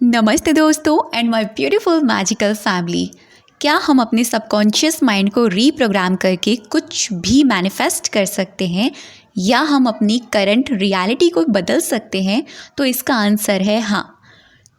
नमस्ते दोस्तों and my beautiful magical family. क्या हम अपने सबकॉन्शियस माइंड को रीप्रोग्राम करके कुछ भी मैनिफेस्ट कर सकते हैं या हम अपनी करंट रियलिटी को बदल सकते हैं? तो इसका आंसर है हाँ।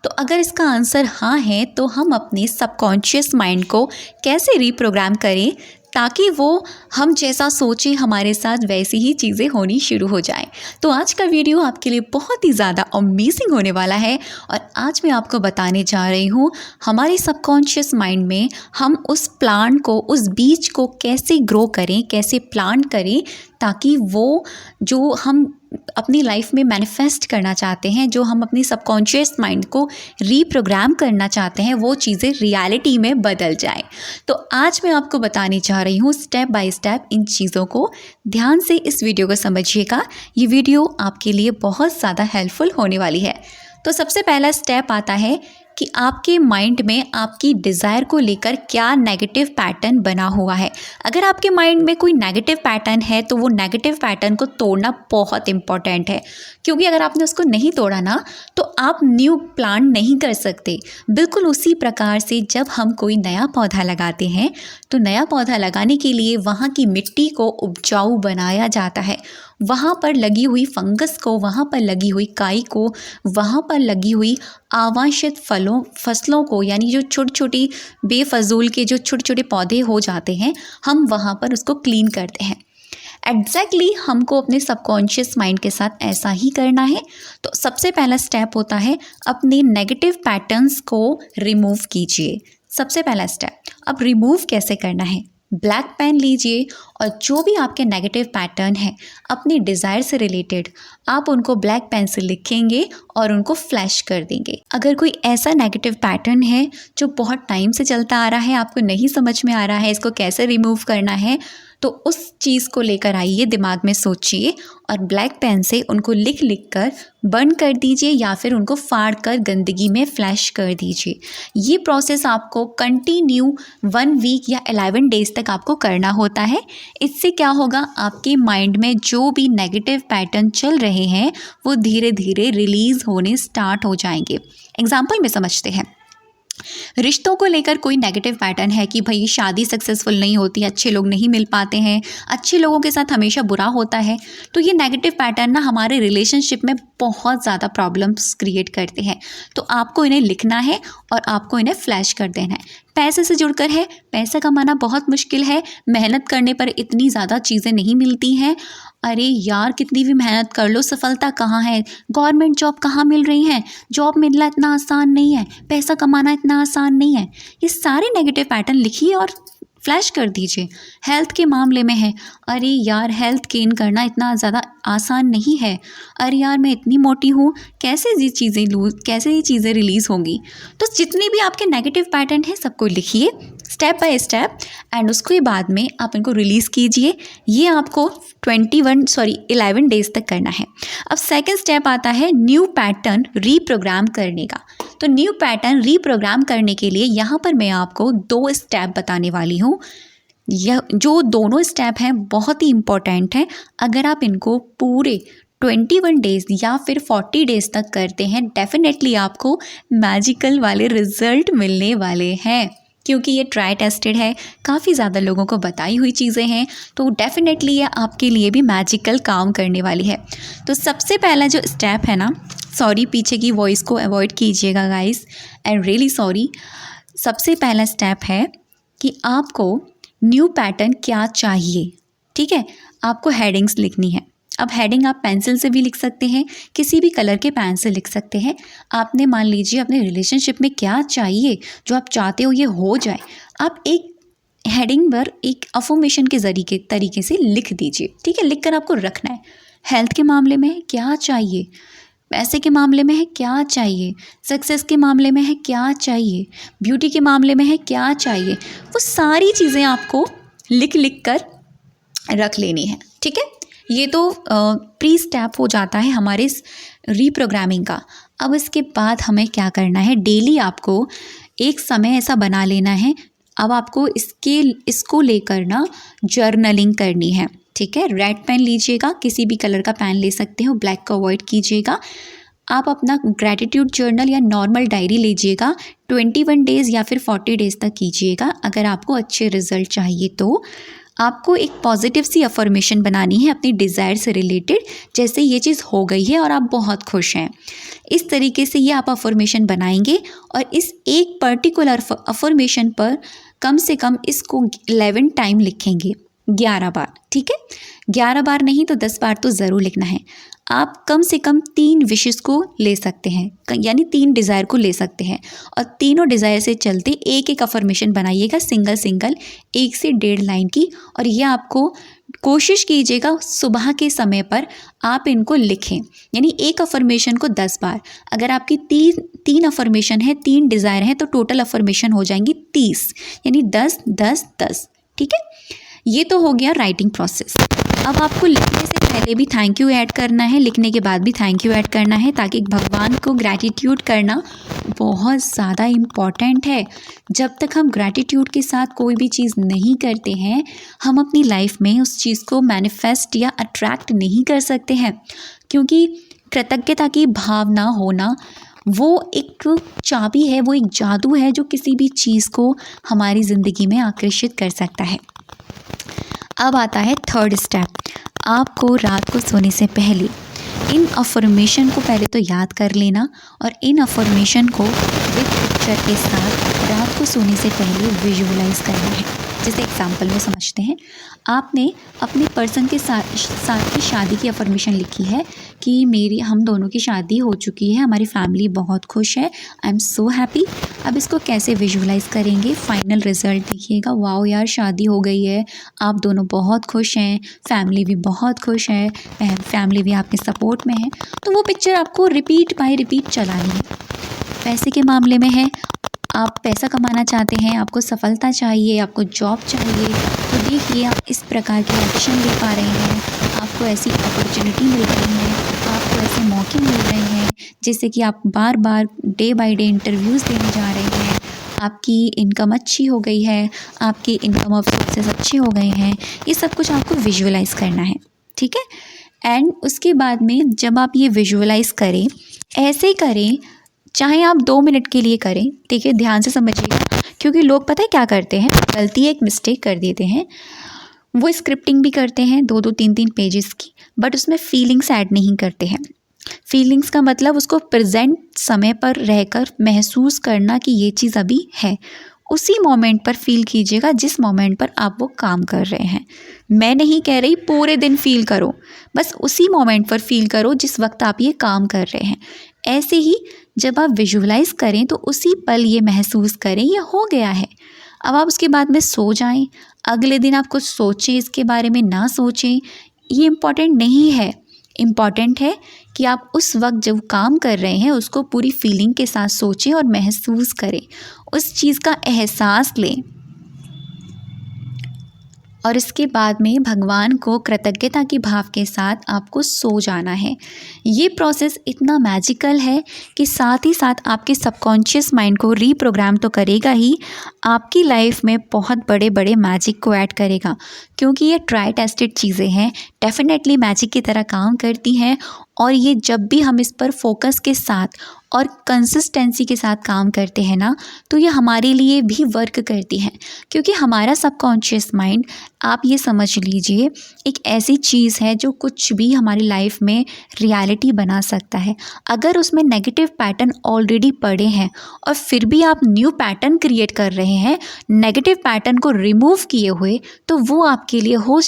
तो अगर इसका आंसर हाँ है तो हम अपने सबकॉन्शियस माइंड को कैसे रीप्रोग्राम करें ताकि वो हम जैसा सोचें हमारे साथ वैसी ही चीज़ें होनी शुरू हो जाएं। तो आज का वीडियो आपके लिए बहुत ही ज़्यादा अमेजिंग होने वाला है और आज मैं आपको बताने जा रही हूँ हमारे सबकॉन्शियस माइंड में हम उस प्लांट को, उस बीज को कैसे ग्रो करें, कैसे प्लांट करें ताकि वो जो हम अपनी लाइफ में मैनिफेस्ट करना चाहते हैं, जो हम अपनी सबकॉन्शियस माइंड को रीप्रोग्राम करना चाहते हैं, वो चीज़ें रियलिटी में बदल जाएं। तो आज मैं आपको बताने जा रही हूँ स्टेप बाय स्टेप इन चीज़ों को। ध्यान से इस वीडियो को समझिएगा, ये वीडियो आपके लिए बहुत ज़्यादा हेल्पफुल होने वाली है। तो सबसे पहला स्टेप आता है कि आपके माइंड में आपकी डिज़ायर को लेकर क्या नेगेटिव पैटर्न बना हुआ है। अगर आपके माइंड में कोई नेगेटिव पैटर्न है तो वो नेगेटिव पैटर्न को तोड़ना बहुत इम्पॉर्टेंट है, क्योंकि अगर आपने उसको नहीं तोड़ा ना तो आप न्यू प्लांट नहीं कर सकते। बिल्कुल उसी प्रकार से जब हम कोई नया पौधा लगाते हैं तो नया पौधा लगाने के लिए वहाँ की मिट्टी को उपजाऊ बनाया जाता है। वहाँ पर लगी हुई फंगस को, वहाँ पर लगी हुई काई को, वहाँ पर लगी हुई आवांशित फसलों को, यानी जो छोटी छोटी बेफजूल के जो छोटे छोटे पौधे हो जाते हैं, हम वहाँ पर उसको क्लीन करते हैं। एग्जैक्टली हमको अपने सबकॉन्शियस माइंड के साथ ऐसा ही करना है। तो सबसे पहला स्टेप होता है अपने नेगेटिव पैटर्न्स को रिमूव कीजिए। सबसे पहला स्टेप, अब रिमूव कैसे करना है? ब्लैक पेन लीजिए और जो भी आपके नेगेटिव पैटर्न है अपनी डिज़ायर से रिलेटेड, आप उनको ब्लैक पेन से लिखेंगे और उनको फ्लैश कर देंगे। अगर कोई ऐसा नेगेटिव पैटर्न है जो बहुत टाइम से चलता आ रहा है, आपको नहीं समझ में आ रहा है इसको कैसे रिमूव करना है, तो उस चीज़ को लेकर आइए, दिमाग में सोचिए और ब्लैक पेन से उनको लिख लिख कर बर्न कर दीजिए या फिर उनको फाड़ कर गंदगी में फ्लैश कर दीजिए। ये प्रोसेस आपको कंटिन्यू 1 वीक या 11 डेज़ तक आपको करना होता है। इससे क्या होगा, आपके माइंड में जो भी नेगेटिव पैटर्न चल रहे हैं वो धीरे धीरे रिलीज़ होने स्टार्ट हो जाएंगे। एग्जाम्पल में समझते हैं, रिश्तों को लेकर कोई नेगेटिव पैटर्न है कि भाई शादी सक्सेसफुल नहीं होती, अच्छे लोग नहीं मिल पाते हैं, अच्छे लोगों के साथ हमेशा बुरा होता है, तो ये नेगेटिव पैटर्न ना हमारे रिलेशनशिप में बहुत ज़्यादा प्रॉब्लम्स क्रिएट करते हैं। तो आपको इन्हें लिखना है और आपको इन्हें फ्लैश कर देना है। पैसे से जुड़कर है, पैसा कमाना बहुत मुश्किल है, मेहनत करने पर इतनी ज़्यादा चीज़ें नहीं मिलती हैं, अरे यार कितनी भी मेहनत कर लो सफलता कहाँ है, गवर्नमेंट जॉब कहाँ मिल रही है, जॉब मिलना इतना आसान नहीं है, पैसा कमाना इतना आसान नहीं है। ये सारे नेगेटिव पैटर्न लिखिए और फ्लैश कर दीजिए। हेल्थ के मामले में है, अरे यार हेल्थ गेन करना इतना ज़्यादा आसान नहीं है, अरे यार मैं इतनी मोटी हूँ, कैसे ये चीज़ें रिलीज़ होंगी। तो जितने भी आपके नेगेटिव पैटर्न हैं सबको लिखिए स्टेप बाय स्टेप एंड उसके बाद में आप इनको रिलीज़ कीजिए। ये आपको 11 डेज़ तक करना है। अब सेकंड स्टेप आता है न्यू पैटर्न रीप्रोग्राम करने का। तो न्यू पैटर्न रीप्रोग्राम करने के लिए यहाँ पर मैं आपको 2 स्टेप बताने वाली हूँ। यह जो दोनों स्टेप हैं बहुत ही इम्पोर्टेंट हैं। अगर आप इनको पूरे 21 डेज़ या फिर 40 डेज़ तक करते हैं, डेफिनेटली आपको मैजिकल वाले रिजल्ट मिलने वाले हैं, क्योंकि ये ट्राई टेस्टेड है, काफ़ी ज़्यादा लोगों को बताई हुई चीज़ें हैं। तो डेफिनेटली ये आपके लिए भी मैजिकल काम करने वाली है। तो सबसे पहला जो स्टेप है ना, सॉरी पीछे की वॉइस को अवॉइड कीजिएगा गाइस, एंड रियली सॉरी। सबसे पहला स्टेप है कि आपको न्यू पैटर्न क्या चाहिए, ठीक है। आपको हेडिंग्स लिखनी है। अब हेडिंग आप पेंसिल से भी लिख सकते हैं, किसी भी कलर के पेन से लिख सकते हैं। आपने मान लीजिए अपने रिलेशनशिप में क्या चाहिए, जो आप चाहते हो ये हो जाए, आप एक हेडिंग पर एक अफर्मेशन के तरीके से लिख दीजिए, ठीक है। लिख कर आपको रखना है। हेल्थ के मामले में है क्या चाहिए, पैसे के मामले में है क्या चाहिए, सक्सेस के मामले में है क्या चाहिए, ब्यूटी के मामले में है क्या चाहिए, वो सारी चीज़ें आपको लिख लिख कर रख लेनी है, ठीक है। ये तो प्री स्टेप हो जाता है हमारे रीप्रोग्रामिंग का। अब इसके बाद हमें क्या करना है, डेली आपको एक समय ऐसा बना लेना है। अब आपको इसको लेकर ना जर्नलिंग करनी है, ठीक है। रेड पेन लीजिएगा, किसी भी कलर का पेन ले सकते हो, ब्लैक को अवॉइड कीजिएगा। आप अपना ग्रैटिट्यूड जर्नल या नॉर्मल डायरी लीजिएगा, 21 डेज़ या फिर 40 डेज़ तक कीजिएगा। अगर आपको अच्छे रिजल्ट चाहिए तो आपको एक पॉजिटिव सी अफर्मेशन बनानी है अपनी डिज़ायर से रिलेटेड, जैसे ये चीज़ हो गई है और आप बहुत खुश हैं। इस तरीके से ये आप अफर्मेशन बनाएंगे और इस एक पर्टिकुलर अफर्मेशन पर कम से कम इसको 11 टाइम लिखेंगे, 11 बार। ठीक है, 11 बार नहीं तो 10 बार तो ज़रूर लिखना है। आप कम से कम 3 विशेस को ले सकते हैं, यानी 3 डिज़ायर को ले सकते हैं और तीनों डिज़ायर से चलते एक एक अफर्मेशन बनाइएगा, सिंगल 1 से 1.5 लाइन की। और ये आपको कोशिश कीजिएगा सुबह के समय पर आप इनको लिखें, यानी एक अफर्मेशन को 10 बार। अगर आपकी तीन अफर्मेशन है, 3 डिज़ायर हैं, तो टोटल अफर्मेशन हो जाएंगी 30, यानी 10 10 10। ठीक है, ये तो हो गया राइटिंग प्रोसेस। अब आपको लिखने से पहले भी थैंक यू ऐड करना है, लिखने के बाद भी थैंक यू ऐड करना है, ताकि भगवान को ग्रैटिट्यूड करना बहुत ज़्यादा इम्पॉर्टेंट है। जब तक हम ग्रैटिट्यूड के साथ कोई भी चीज़ नहीं करते हैं, हम अपनी लाइफ में उस चीज़ को मैनिफेस्ट या अट्रैक्ट नहीं कर सकते हैं, क्योंकि कृतज्ञता की भावना होना वो एक चाबी है, वो एक जादू है जो किसी भी चीज़ को हमारी ज़िंदगी में आकर्षित कर सकता है। अब आता है थर्ड स्टेप। आपको रात को सोने से पहले इन अफर्मेशन को पहले तो याद कर लेना और इन अफर्मेशन को विद पिक्चर के साथ रात को सोने से पहले विजुअलाइज करना है। जैसे एग्जांपल में समझते हैं, आपने अपने पर्सन के साथ की शादी की अफर्मेशन लिखी है कि हम दोनों की शादी हो चुकी है, हमारी फैमिली बहुत खुश है, आई एम सो हैप्पी। अब इसको कैसे विजुअलाइज करेंगे, फाइनल रिजल्ट देखिएगा, वाओ यार शादी हो गई है, आप दोनों बहुत खुश हैं, फैमिली भी बहुत खुश है, फैमिली भी आपके सपोर्ट में है। तो वो पिक्चर आपको रिपीट बाय रिपीट चलानी है। पैसे के मामले में है, आप पैसा कमाना चाहते हैं, आपको सफलता चाहिए, आपको जॉब चाहिए, तो देखिए आप इस प्रकार के एक्शन ले पा रहे हैं, आपको ऐसी अपॉर्चुनिटी मिल रही है, आपको ऐसे मौके मिल रहे हैं जिससे कि आप बार बार डे बाय डे इंटरव्यूज़ देने जा रहे हैं, आपकी इनकम अच्छी हो गई है, आपकी इनकम ऑफ सोर्सेस अच्छे हो गए हैं। ये सब कुछ आपको विजुअलाइज़ करना है। ठीक है, एंड उसके बाद में जब आप ये विजुअलाइज़ करें, ऐसे करें चाहे आप 2 मिनट के लिए करें। ठीक है, ध्यान से समझिएगा, क्योंकि लोग पता है क्या करते हैं, गलती एक मिस्टेक कर देते हैं, वो स्क्रिप्टिंग भी करते हैं 2-2 3-3 पेजेस की, बट उसमें फीलिंग्स ऐड नहीं करते हैं। फीलिंग्स का मतलब उसको प्रेजेंट समय पर रहकर महसूस करना कि ये चीज़ अभी है, उसी मोमेंट पर फील कीजिएगा जिस मोमेंट पर आप वो काम कर रहे हैं। मैं नहीं कह रही पूरे दिन फील करो, बस उसी मोमेंट पर फील करो जिस वक्त आप ये काम कर रहे हैं। ऐसे ही जब आप विजुअलाइज़ करें तो उसी पल ये महसूस करें ये हो गया है। अब आप उसके बाद में सो जाएं, अगले दिन आप कुछ सोचें इसके बारे में, ना सोचें, ये इम्पॉर्टेंट नहीं है। इम्पॉर्टेंट है कि आप उस वक्त जब काम कर रहे हैं उसको पूरी फीलिंग के साथ सोचें और महसूस करें, उस चीज़ का एहसास लें और इसके बाद में भगवान को कृतज्ञता की भाव के साथ आपको सो जाना है। ये प्रोसेस इतना मैजिकल है कि साथ ही साथ आपके सबकॉन्शियस माइंड को रीप्रोग्राम तो करेगा ही, आपकी लाइफ में बहुत बड़े बड़े मैजिक को ऐड करेगा, क्योंकि ये ट्राई टेस्टेड चीज़ें हैं, डेफिनेटली मैजिक की तरह काम करती हैं। और ये जब भी हम इस पर फोकस के साथ और कंसिस्टेंसी के साथ काम करते हैं ना, तो ये हमारे लिए भी वर्क करती हैं, क्योंकि हमारा सबकॉन्शियस माइंड, आप ये समझ लीजिए, एक ऐसी चीज़ है जो कुछ भी हमारी लाइफ में रियलिटी बना सकता है। अगर उसमें नेगेटिव पैटर्न ऑलरेडी पड़े हैं और फिर भी आप न्यू पैटर्न क्रिएट कर रहे हैं, नेगेटिव पैटर्न को रिमूव किए हुए, तो वो आपके लिए हो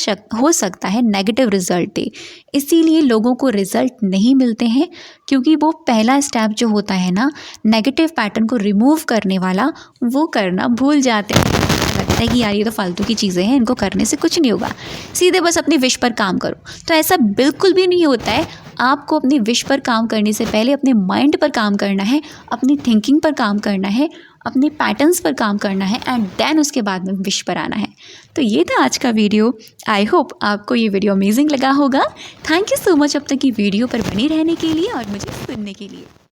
सकता है नेगेटिव रिजल्ट दे। इसीलिए लोगों को रिजल्ट नहीं मिलते हैं, क्योंकि वो पहला स्टेप जो होता है ना, नेगेटिव पैटर्न को रिमूव करने वाला, वो करना भूल जाते हैं। लगता है कि यार ये तो फालतू की चीज़ें हैं, इनको करने से कुछ नहीं होगा, सीधे बस अपनी विश पर काम करो। तो ऐसा बिल्कुल भी नहीं होता है। आपको अपनी विश पर काम करने से पहले अपने माइंड पर काम करना है, अपनी थिंकिंग पर काम करना है, अपने पैटर्न्स पर काम करना है, एंड देन उसके बाद में विश पर आना है। तो ये था आज का वीडियो। आई होप आपको ये वीडियो अमेजिंग लगा होगा। थैंक यू सो मच अब तक की वीडियो पर बने रहने के लिए और मुझे सुनने के लिए।